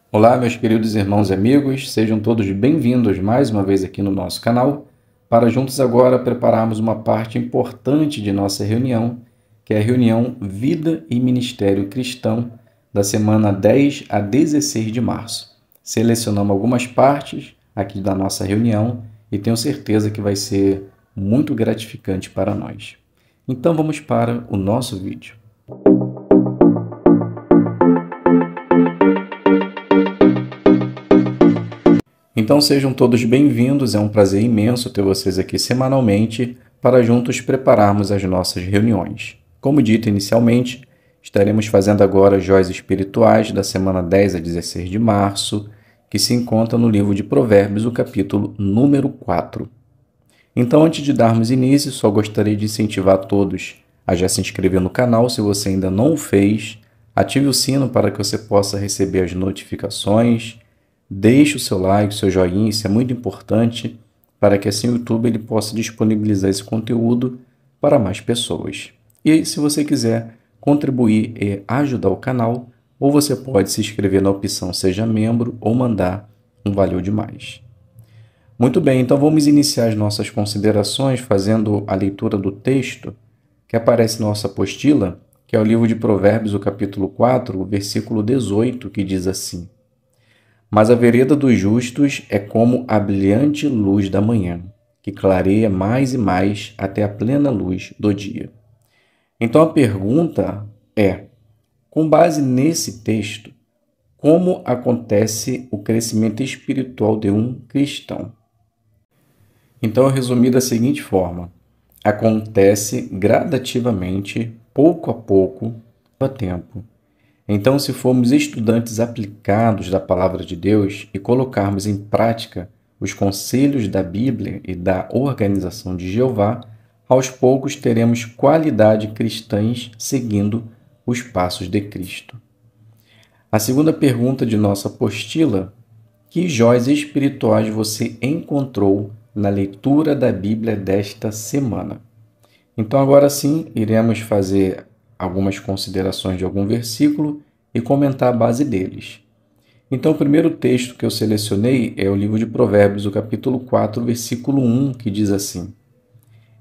Olá, meus queridos irmãos e amigos, sejam todos bem-vindos mais uma vez aqui no nosso canal, para juntos agora prepararmos uma parte importante de nossa reunião, que é a reunião Vida e Ministério Cristão, da semana 10 a 16 de março. Selecionamos algumas partes aqui da nossa reunião e tenho certeza que vai ser muito gratificante para nós. Então vamos para o nosso vídeo. Então sejam todos bem-vindos, é um prazer imenso ter vocês aqui semanalmente para juntos prepararmos as nossas reuniões. Como dito inicialmente, estaremos fazendo agora as joias espirituais da semana 10 a 16 de março, que se encontra no livro de Provérbios, o capítulo número 4. Então, antes de darmos início, só gostaria de incentivar todos a já se inscrever no canal, se você ainda não o fez, ative o sino para que você possa receber as notificações. Deixe o seu like, o seu joinha, isso é muito importante para que assim o YouTube ele possa disponibilizar esse conteúdo para mais pessoas. E se você quiser contribuir e ajudar o canal, ou você pode se inscrever na opção Seja Membro ou mandar um valeu demais. Muito bem, então vamos iniciar as nossas considerações fazendo a leitura do texto que aparece na nossa apostila, que é o livro de Provérbios, o capítulo 4, o versículo 18, que diz assim: Mas a vereda dos justos é como a brilhante luz da manhã, que clareia mais e mais até a plena luz do dia. Então a pergunta é, com base nesse texto, como acontece o crescimento espiritual de um cristão? Então eu resumi da seguinte forma: acontece gradativamente, pouco a pouco, a tempo. Então, se formos estudantes aplicados da Palavra de Deus e colocarmos em prática os conselhos da Bíblia e da organização de Jeová, aos poucos teremos qualidade cristãs seguindo os passos de Cristo. A segunda pergunta de nossa apostila: que joias espirituais você encontrou na leitura da Bíblia desta semana? Então, agora sim, iremos fazer algumas considerações de algum versículo e comentar a base deles. Então, o primeiro texto que eu selecionei é o livro de Provérbios, o capítulo 4, versículo 1, que diz assim: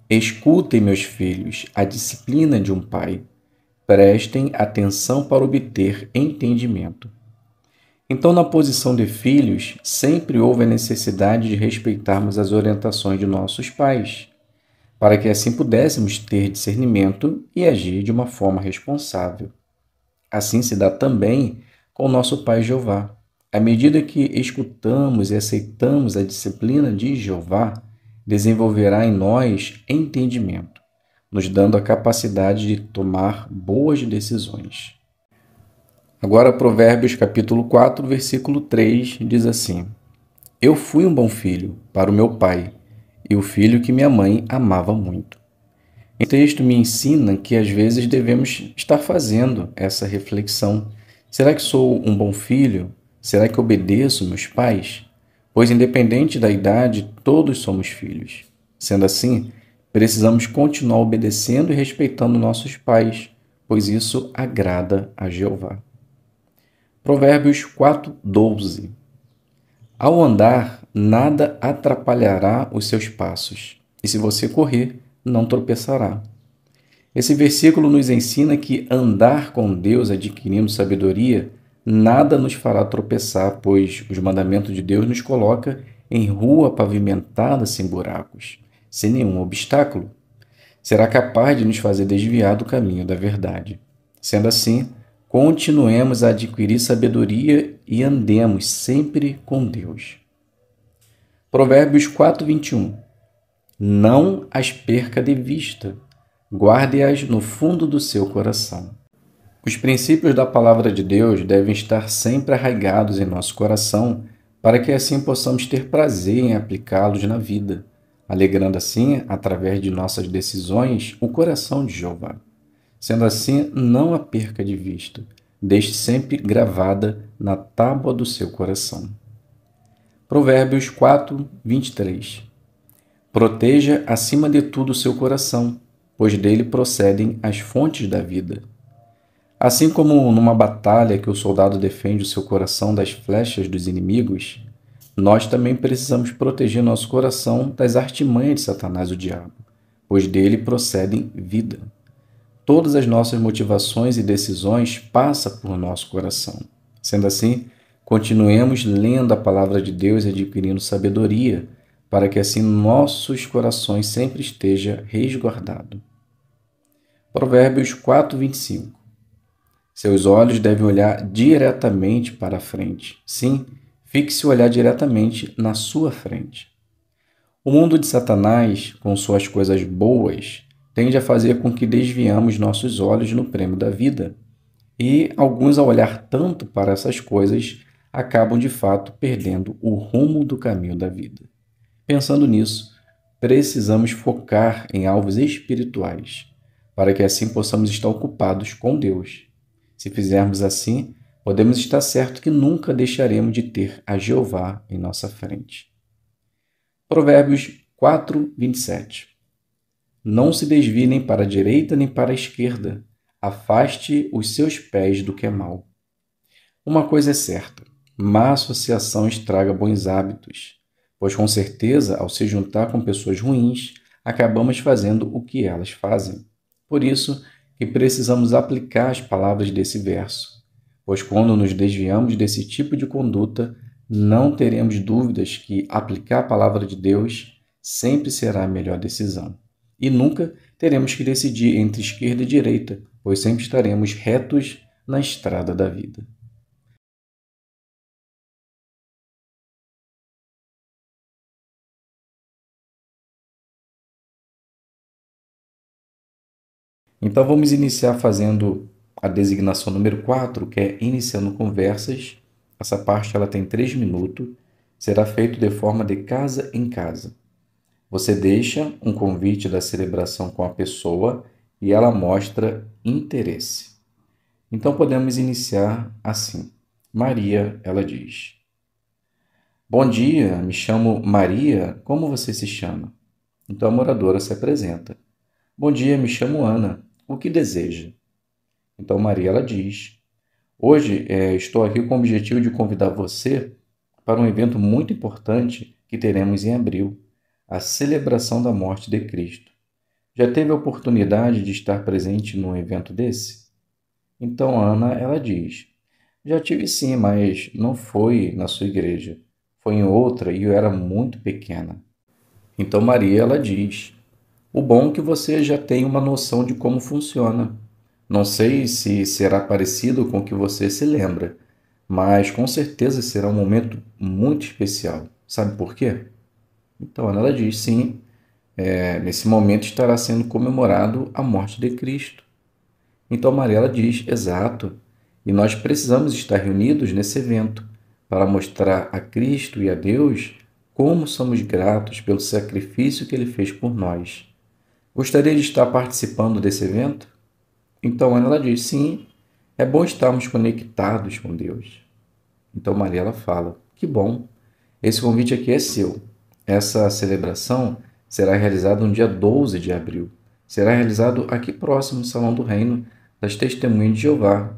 Escutem, meus filhos, a disciplina de um pai. Prestem atenção para obter entendimento. Então, na posição de filhos, sempre houve a necessidade de respeitarmos as orientações de nossos pais, para que assim pudéssemos ter discernimento e agir de uma forma responsável. Assim se dá também com o nosso Pai Jeová. À medida que escutamos e aceitamos a disciplina de Jeová, desenvolverá em nós entendimento, nos dando a capacidade de tomar boas decisões. Agora, Provérbios capítulo 4, versículo 3 diz assim: Eu fui um bom filho para o meu pai, e o filho que minha mãe amava muito. O texto me ensina que às vezes devemos estar fazendo essa reflexão. Será que sou um bom filho? Será que obedeço meus pais? Pois, independente da idade, todos somos filhos. Sendo assim, precisamos continuar obedecendo e respeitando nossos pais, pois isso agrada a Jeová. Provérbios 4:12. Ao andar, nada atrapalhará os seus passos, e se você correr, não tropeçará. Esse versículo nos ensina que andar com Deus adquirindo sabedoria, nada nos fará tropeçar, pois os mandamentos de Deus nos coloca em rua pavimentada sem buracos, sem nenhum obstáculo. Será capaz de nos fazer desviar do caminho da verdade. Sendo assim, continuemos a adquirir sabedoria e andemos sempre com Deus. Provérbios 4:21. Não as perca de vista, guarde-as no fundo do seu coração. Os princípios da palavra de Deus devem estar sempre arraigados em nosso coração, para que assim possamos ter prazer em aplicá-los na vida, alegrando assim, através de nossas decisões, o coração de Jeová. Sendo assim, não a perca de vista, deixe sempre gravada na tábua do seu coração. Provérbios 4:23. Proteja acima de tudo o seu coração, pois dele procedem as fontes da vida. Assim como numa batalha que o soldado defende o seu coração das flechas dos inimigos, nós também precisamos proteger nosso coração das artimanhas de Satanás, o diabo, pois dele procedem vida. Todas as nossas motivações e decisões passam por nosso coração. Sendo assim, continuemos lendo a palavra de Deus e adquirindo sabedoria, para que assim nossos corações sempre estejam resguardados. Provérbios 4, 25. Seus olhos devem olhar diretamente para a frente. Sim, fixe o olhar diretamente na sua frente. O mundo de Satanás, com suas coisas boas, tende a fazer com que desviamos nossos olhos no prêmio da vida. E alguns, ao olhar tanto para essas coisas, acabam de fato perdendo o rumo do caminho da vida. Pensando nisso, precisamos focar em alvos espirituais, para que assim possamos estar ocupados com Deus. Se fizermos assim, podemos estar certos que nunca deixaremos de ter a Jeová em nossa frente. Provérbios 4, 27. Não se desvie nem para a direita nem para a esquerda. Afaste os seus pés do que é mal. Uma coisa é certa: má associação estraga bons hábitos, pois com certeza, ao se juntar com pessoas ruins, acabamos fazendo o que elas fazem. Por isso que precisamos aplicar as palavras desse verso, pois quando nos desviamos desse tipo de conduta, não teremos dúvidas que aplicar a palavra de Deus sempre será a melhor decisão. E nunca teremos que decidir entre esquerda e direita, pois sempre estaremos retos na estrada da vida. Então vamos iniciar fazendo a designação número 4, que é iniciando conversas. Essa parte ela tem 3 minutos, será feito de forma de casa em casa. Você deixa um convite da celebração com a pessoa e ela mostra interesse. Então podemos iniciar assim. Maria, ela diz: Bom dia, me chamo Maria, como você se chama? Então a moradora se apresenta. Bom dia, me chamo Ana, o que deseja? Então Maria, ela diz: Hoje estou aqui com o objetivo de convidar você para um evento muito importante que teremos em abril, a celebração da morte de Cristo. Já teve a oportunidade de estar presente num evento desse? Então Ana, ela diz: Já tive sim, mas não foi na sua igreja. Foi em outra e eu era muito pequena. Então Maria, ela diz: O bom é que você já tem uma noção de como funciona. Não sei se será parecido com o que você se lembra, mas com certeza será um momento muito especial. Sabe por quê? Então ela diz: Sim, nesse momento estará sendo comemorado a morte de Cristo. Então Maria, ela diz: Exato. E nós precisamos estar reunidos nesse evento para mostrar a Cristo e a Deus como somos gratos pelo sacrifício que ele fez por nós. Gostaria de estar participando desse evento? Então ela diz: Sim, é bom estarmos conectados com Deus. Então Maria, ela fala: Que bom, esse convite aqui é seu. Essa celebração será realizada no dia 12 de abril. Será realizado aqui próximo no Salão do Reino das Testemunhas de Jeová.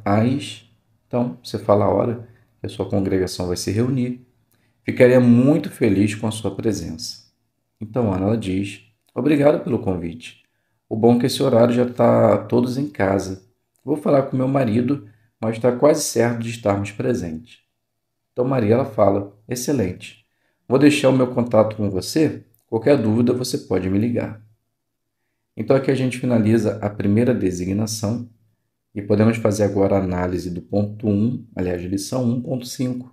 Então, você fala a hora que a sua congregação vai se reunir. Ficaria muito feliz com a sua presença. Então Ana, ela diz: Obrigado pelo convite. O bom é que esse horário já está todos em casa. Vou falar com meu marido, mas está quase certo de estarmos presentes. Então Maria, ela fala: Excelente. Vou deixar o meu contato com você. Qualquer dúvida você pode me ligar. Então aqui a gente finaliza a primeira designação e podemos fazer agora a análise do ponto 1, aliás, lição 1.5,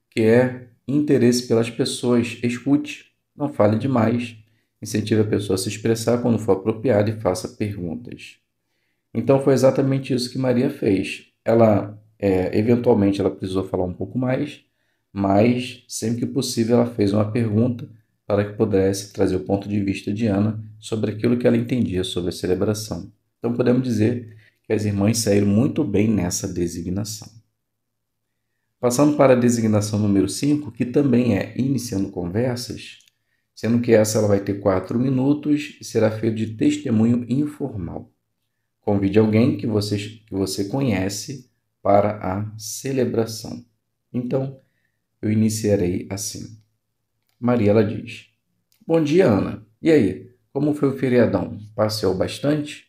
que é interesse pelas pessoas. Escute, não fale demais. Incentive a pessoa a se expressar quando for apropriado e faça perguntas. Então foi exatamente isso que Maria fez. Ela, eventualmente, ela precisou falar um pouco mais, mas sempre que possível ela fez uma pergunta para que pudesse trazer o ponto de vista de Ana sobre aquilo que ela entendia sobre a celebração. Então podemos dizer que as irmãs saíram muito bem nessa designação. Passando para a designação número 5, que também é iniciando conversas, sendo que essa ela vai ter 4 minutos e será feita de testemunho informal. Convide alguém que você conhece para a celebração. Então, eu iniciarei assim. Maria, ela diz: Bom dia, Ana. E aí, como foi o feriadão? Passeou bastante?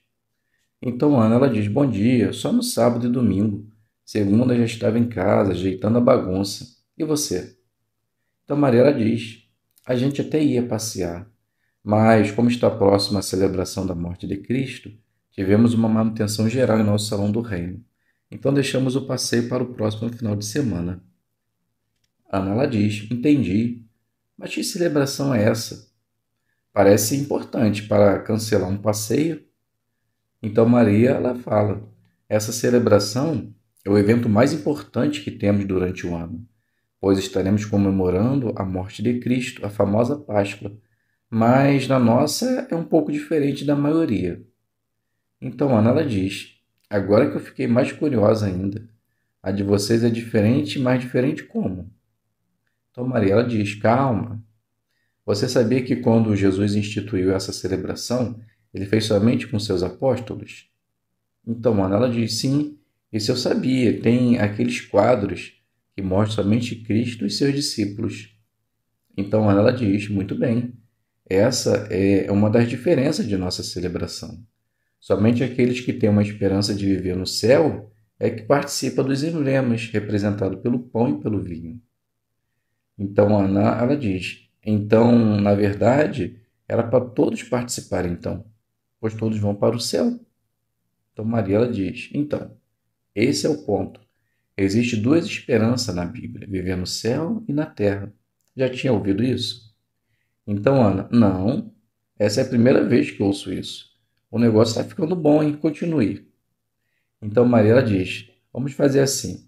Então, Ana, ela diz: Bom dia, só no sábado e domingo. Segunda já estava em casa, ajeitando a bagunça. E você? Então, Maria, ela diz: A gente até ia passear, mas como está próxima a celebração da morte de Cristo, tivemos uma manutenção geral em nosso salão do reino. Então, deixamos o passeio para o próximo final de semana. Ana, ela diz: Entendi. Mas que celebração é essa? Parece importante para cancelar um passeio. Então Maria, ela fala: essa celebração é o evento mais importante que temos durante o ano, pois estaremos comemorando a morte de Cristo, a famosa Páscoa. Mas na nossa é um pouco diferente da maioria. Então Ana, ela diz: agora que eu fiquei mais curiosa ainda, a de vocês é diferente, mas diferente como? Então Maria, ela diz: calma. Você sabia que quando Jesus instituiu essa celebração, ele fez somente com seus apóstolos? Então, Ana, ela diz: sim, isso eu sabia. Tem aqueles quadros que mostram somente Cristo e seus discípulos. Então, Ana, ela diz: muito bem. Essa é uma das diferenças de nossa celebração. Somente aqueles que têm uma esperança de viver no céu é que participa dos emblemas representados pelo pão e pelo vinho. Então, Ana, ela diz: então, na verdade, era para todos participarem, então, pois todos vão para o céu. Então, Maria, ela diz: então, esse é o ponto. Existe duas esperanças na Bíblia, viver no céu e na terra. Já tinha ouvido isso? Então, Ana, não. Essa é a primeira vez que ouço isso. O negócio está ficando bom, hein? Continue. Então, Maria, ela diz: vamos fazer assim.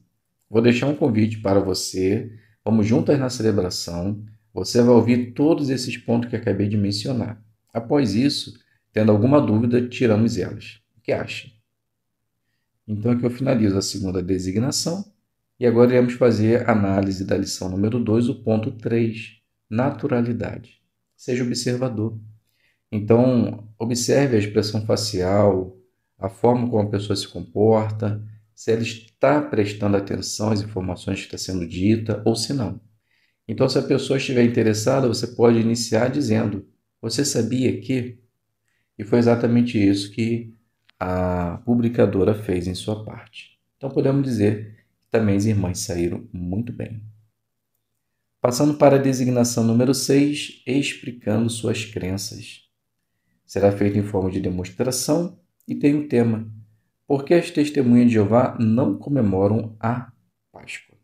Vou deixar um convite para você. Vamos juntas na celebração. Você vai ouvir todos esses pontos que acabei de mencionar. Após isso, tendo alguma dúvida, tiramos elas. O que acha? Então aqui eu finalizo a segunda designação e agora iremos fazer a análise da lição número 2, o ponto 3, naturalidade. Seja observador. Então, observe a expressão facial, a forma como a pessoa se comporta, se ela está prestando atenção às informações que está sendo dita ou se não. Então, se a pessoa estiver interessada, você pode iniciar dizendo: você sabia que? E foi exatamente isso que a publicadora fez em sua parte. Então podemos dizer que também as irmãs saíram muito bem. Passando para a designação número 6, explicando suas crenças. Será feito em forma de demonstração e tem o tema: por que as testemunhas de Jeová não comemoram a Páscoa?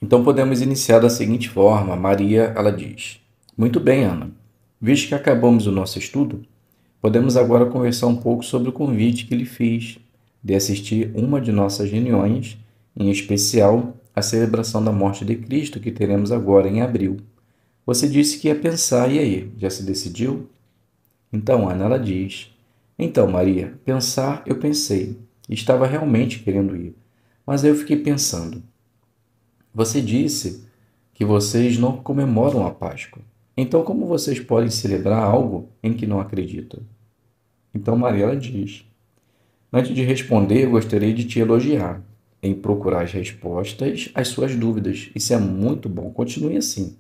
Então podemos iniciar da seguinte forma. Maria, ela diz: muito bem, Ana. Visto que acabamos o nosso estudo, podemos agora conversar um pouco sobre o convite que lhe fiz de assistir uma de nossas reuniões, em especial a celebração da morte de Cristo que teremos agora em abril. Você disse que ia pensar, e aí, já se decidiu? Então Ana, ela diz: então Maria, pensar eu pensei, estava realmente querendo ir, mas aí eu fiquei pensando. Você disse que vocês não comemoram a Páscoa. Então como vocês podem celebrar algo em que não acreditam? Então Mariela diz: antes de responder, eu gostaria de te elogiar em procurar as respostas às suas dúvidas. Isso é muito bom. Continue assim.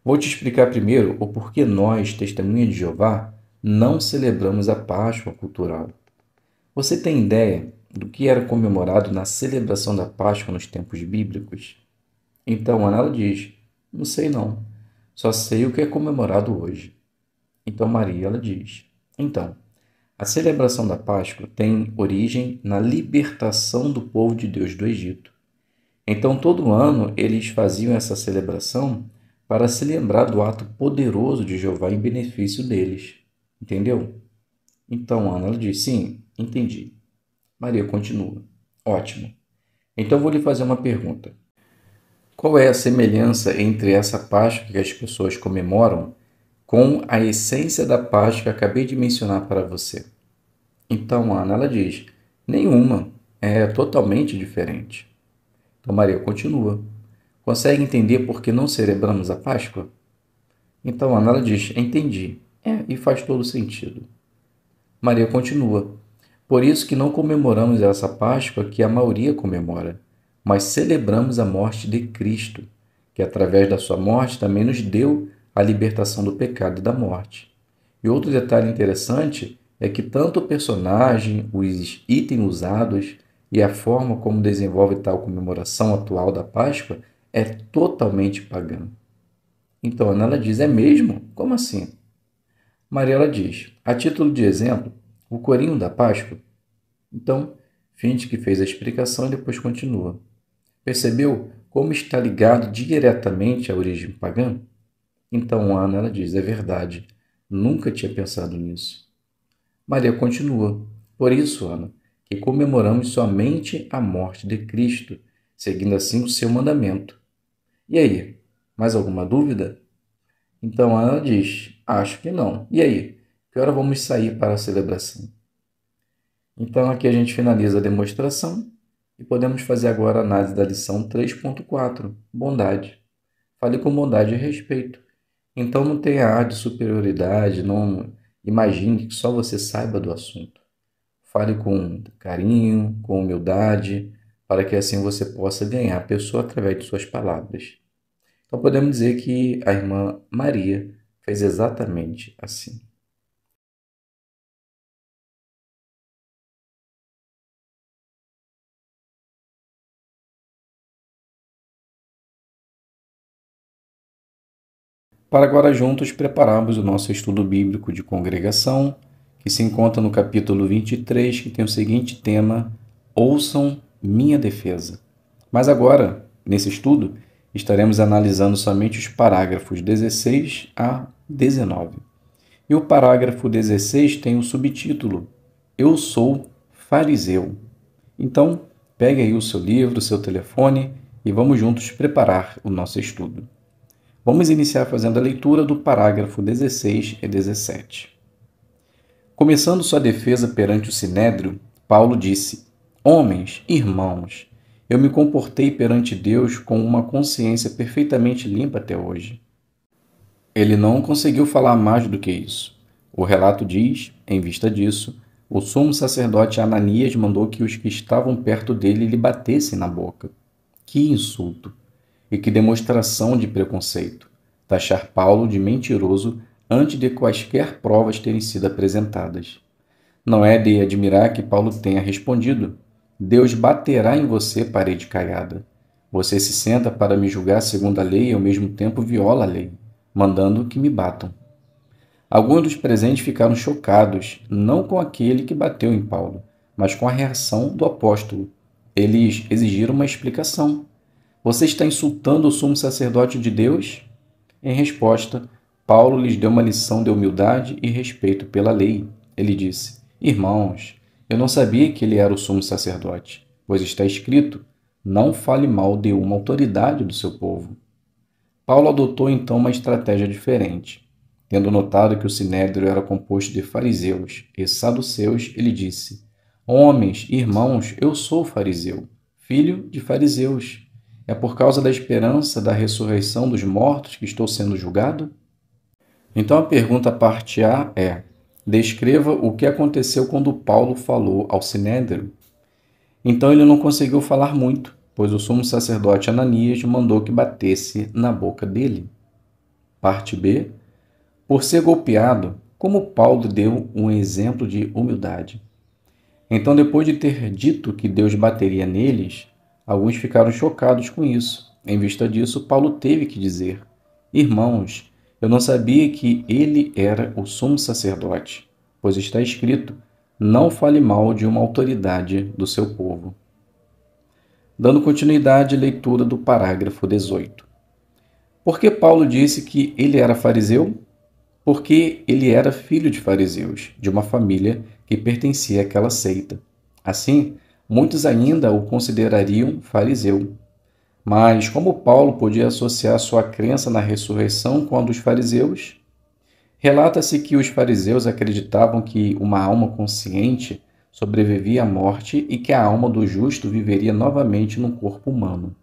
Vou te explicar primeiro o porquê nós, Testemunhas de Jeová, não celebramos a Páscoa cultural. Você tem ideia do que era comemorado na celebração da Páscoa nos tempos bíblicos? Então Ana ela diz: não sei não. Só sei o que é comemorado hoje. Então Maria ela diz: então, a celebração da Páscoa tem origem na libertação do povo de Deus do Egito. Então, todo ano, eles faziam essa celebração para se lembrar do ato poderoso de Jeová em benefício deles. Entendeu? Então, Ana, ela diz: sim, entendi. Maria continua: ótimo. Então, vou lhe fazer uma pergunta. Qual é a semelhança entre essa Páscoa que as pessoas comemoram com a essência da Páscoa que acabei de mencionar para você? Então, Ana, ela diz: nenhuma, é totalmente diferente. Então, Maria continua: consegue entender por que não celebramos a Páscoa? Então, Ana, ela diz: entendi. E faz todo sentido. Maria continua: Por isso que não comemoramos essa Páscoa que a maioria comemora, mas celebramos a morte de Cristo, que através da sua morte também nos deu a libertação do pecado e da morte. E outro detalhe interessante é que tanto o personagem, os itens usados e a forma como desenvolve tal comemoração atual da Páscoa é totalmente pagã. Então, Ana ela diz, é mesmo? Como assim? Mariela diz, a título de exemplo, o corinho da Páscoa. Então, finge que fez a explicação e depois continua. Percebeu como está ligado diretamente à origem pagã? Então, Ana ela diz, é verdade, nunca tinha pensado nisso. Maria continua, por isso, Ana, que comemoramos somente a morte de Cristo, seguindo assim o seu mandamento. E aí, mais alguma dúvida? Então Ana diz, acho que não. E aí, que hora vamos sair para a celebração? Então aqui a gente finaliza a demonstração e podemos fazer agora a análise da lição 3.4, bondade. Fale com bondade e respeito. Então não tenha ar de superioridade, não imagine que só você saiba do assunto. Fale com carinho, com humildade, para que assim você possa ganhar a pessoa através de suas palavras. Então podemos dizer que a irmã Maria fez exatamente assim. Para agora juntos prepararmos o nosso estudo bíblico de congregação, que se encontra no capítulo 23, que tem o seguinte tema: Ouçam minha defesa. Mas agora, nesse estudo, estaremos analisando somente os parágrafos 16 a 19. E o parágrafo 16 tem o subtítulo: Eu sou fariseu. Então, pegue aí o seu livro, o seu telefone e vamos juntos preparar o nosso estudo. Vamos iniciar fazendo a leitura do parágrafo 16 e 17. Começando sua defesa perante o Sinédrio, Paulo disse: Homens, irmãos, eu me comportei perante Deus com uma consciência perfeitamente limpa até hoje. Ele não conseguiu falar mais do que isso. O relato diz, em vista disso, o sumo sacerdote Ananias mandou que os que estavam perto dele lhe batessem na boca. Que insulto! E que demonstração de preconceito! Taxar Paulo de mentiroso antes de quaisquer provas terem sido apresentadas. Não é de admirar que Paulo tenha respondido: Deus baterá em você, parede caiada. Você se senta para me julgar segundo a lei e ao mesmo tempo viola a lei, mandando que me batam. Alguns dos presentes ficaram chocados, não com aquele que bateu em Paulo, mas com a reação do apóstolo. Eles exigiram uma explicação. Você está insultando o sumo sacerdote de Deus? Em resposta, Paulo lhes deu uma lição de humildade e respeito pela lei. Ele disse: Irmãos, eu não sabia que ele era o sumo sacerdote, pois está escrito: não fale mal de uma autoridade do seu povo. Paulo adotou então uma estratégia diferente. Tendo notado que o sinédrio era composto de fariseus e saduceus, ele disse: Homens, irmãos, eu sou fariseu, filho de fariseus. É por causa da esperança da ressurreição dos mortos que estou sendo julgado? Então a pergunta parte A é: descreva o que aconteceu quando Paulo falou ao sinédrio. Então ele não conseguiu falar muito, pois o sumo sacerdote Ananias mandou que batesse na boca dele. Parte B: por ser golpeado, como Paulo deu um exemplo de humildade. Então, depois de ter dito que Deus bateria neles, alguns ficaram chocados com isso. Em vista disso, Paulo teve que dizer: Irmãos, eu não sabia que ele era o sumo sacerdote, pois está escrito: não fale mal de uma autoridade do seu povo. Dando continuidade à leitura do parágrafo 18. Por que Paulo disse que ele era fariseu? Porque ele era filho de fariseus, de uma família que pertencia àquela seita. Assim, muitos ainda o considerariam fariseu. Mas como Paulo podia associar sua crença na ressurreição com a dos fariseus? Relata-se que os fariseus acreditavam que uma alma consciente sobrevivia à morte e que a alma do justo viveria novamente num corpo humano.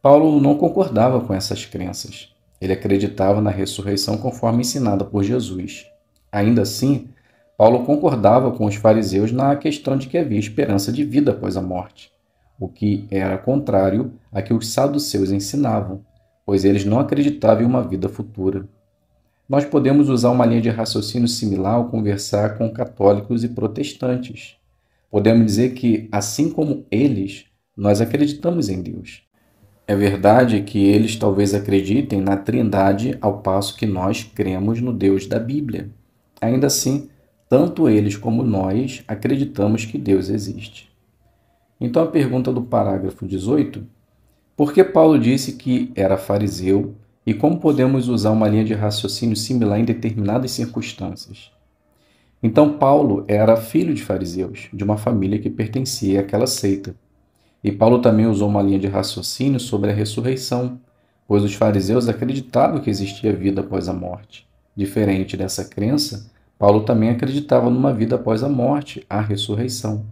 Paulo não concordava com essas crenças. Ele acreditava na ressurreição conforme ensinada por Jesus. Ainda assim, Paulo concordava com os fariseus na questão de que havia esperança de vida após a morte, o que era contrário a que os saduceus ensinavam, pois eles não acreditavam em uma vida futura. Nós podemos usar uma linha de raciocínio similar ao conversar com católicos e protestantes. Podemos dizer que, assim como eles, nós acreditamos em Deus. É verdade que eles talvez acreditem na Trindade ao passo que nós cremos no Deus da Bíblia. Ainda assim, tanto eles como nós acreditamos que Deus existe. Então a pergunta do parágrafo 18, por que Paulo disse que era fariseu e como podemos usar uma linha de raciocínio similar em determinadas circunstâncias? Então Paulo era filho de fariseus, de uma família que pertencia àquela seita. E Paulo também usou uma linha de raciocínio sobre a ressurreição, pois os fariseus acreditavam que existia vida após a morte. Diferente dessa crença, Paulo também acreditava numa vida após a morte, a ressurreição.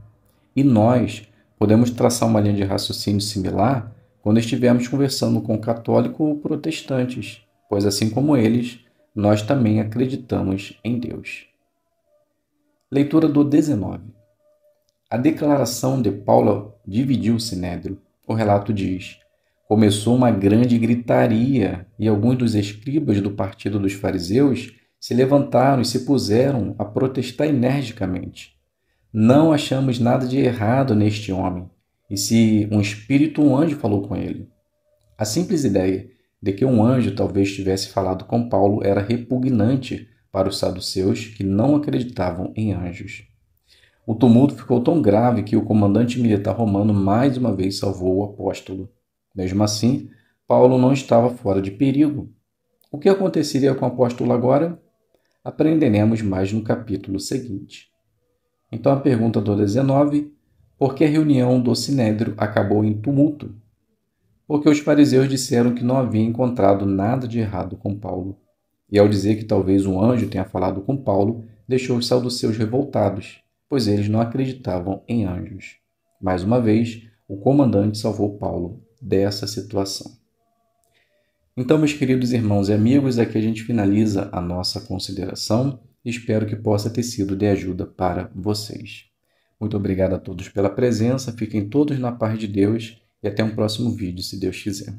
E nós podemos traçar uma linha de raciocínio similar quando estivermos conversando com católicos ou protestantes, pois assim como eles, nós também acreditamos em Deus. Leitura do 19. A declaração de Paulo dividiu o sinédrio. O relato diz: começou uma grande gritaria e alguns dos escribas do partido dos fariseus se levantaram e se puseram a protestar energicamente. Não achamos nada de errado neste homem, e se um espírito ou um anjo falou com ele. A simples ideia de que um anjo talvez tivesse falado com Paulo era repugnante para os saduceus que não acreditavam em anjos. O tumulto ficou tão grave que o comandante militar romano mais uma vez salvou o apóstolo. Mesmo assim, Paulo não estava fora de perigo. O que aconteceria com o apóstolo agora? Aprenderemos mais no capítulo seguinte. Então a pergunta do 19, por que a reunião do sinédrio acabou em tumulto? Porque os fariseus disseram que não havia encontrado nada de errado com Paulo. E ao dizer que talvez um anjo tenha falado com Paulo, deixou os saduceus revoltados, pois eles não acreditavam em anjos. Mais uma vez, o comandante salvou Paulo dessa situação. Então, meus queridos irmãos e amigos, aqui a gente finaliza a nossa consideração e espero que possa ter sido de ajuda para vocês. Muito obrigado a todos pela presença, fiquem todos na paz de Deus e até um próximo vídeo, se Deus quiser.